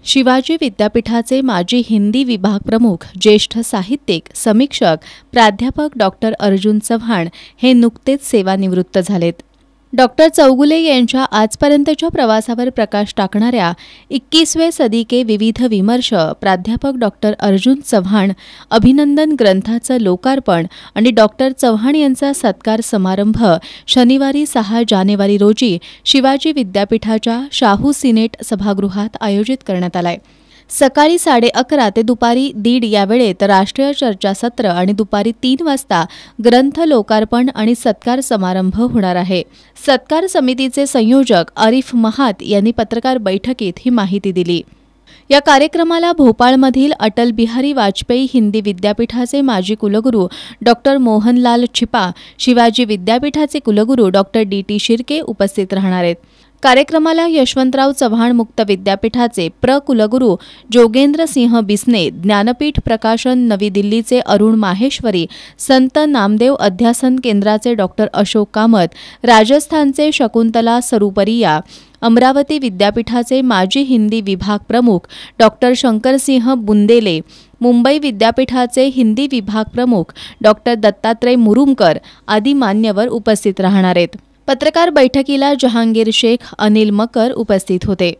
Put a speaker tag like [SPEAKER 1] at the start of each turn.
[SPEAKER 1] शिवाजी विद्यापीठाचे माजी हिंदी विभाग प्रमुख, ज्येष्ठ साहित्यिक, समीक्षक, प्राध्यापक डॉक्टर अर्जुन चव्हाण हे नुकतेच सेवानिवृत्त झालेत. डॉक्टर चौगुले यांच्या आजपर्यंतच्या प्रवासावर प्रकाश टाकणाऱ्या 21वे सदी के विविध विमर्श प्राध्यापक डॉक्टर अर्जुन चव्हाण अभिनंदन ग्रंथाचं लोकार्पण आणि डॉक्टर चव्हाण यांचा सत्कार समारंभ शनिवारी 6 जानेवारी रोजी शिवाजी विद्यापीठाच्या शाहू सिनेट सभागृहात आयोजित करण्यात आलाय. सकाळी 11:30 ते दुपारी 1:30 या वेळेत राष्ट्रीय चर्चासत्र आणि दुपारी 3 वाजता ग्रंथ लोकार्पण आणि सत्कार समारंभ होणार आहे. सत्कार समितीचे संयोजक आरिफ महात यांनी पत्रकार बैठकीत ही माहिती दिली. या कार्यक्रमाला भोपाळमधील अटल बिहारी वाजपेयी हिंदी विद्यापीठाचे माजी कुलगुरू डॉक्टर मोहनलाल छिपा, शिवाजी विद्यापीठाचे कुलगुरू डॉक्टर डी.टी. शिर्के उपस्थित राहणार आहेत. कार्यक्रमाला यशवंतराव चव्हाण मुक्त विद्यापीठाचे कुलगुरू जोगेंद्र सिंह बिस्ने, ज्ञानपीठ प्रकाशन नवी दिल्लीचे अरुण माहेश्वरी, संत नामदेव अध्यासन केंद्राचे डॉक्टर अशोक कामत, राजस्थानचे शकुंतला सरुपरिया, अमरावती विद्यापीठाचे माजी हिंदी विभाग प्रमुख डॉक्टर शंकरसिंह बुंदेले, मुंबई विद्यापीठाचे हिंदी विभाग प्रमुख डॉक्टर दत्तात्रय मुरुमकर आदी मान्यवर उपस्थित राहणार आहेत. पत्रकार बैठकीला जहांगीर शेख, अनिल मकर उपस्थित होते.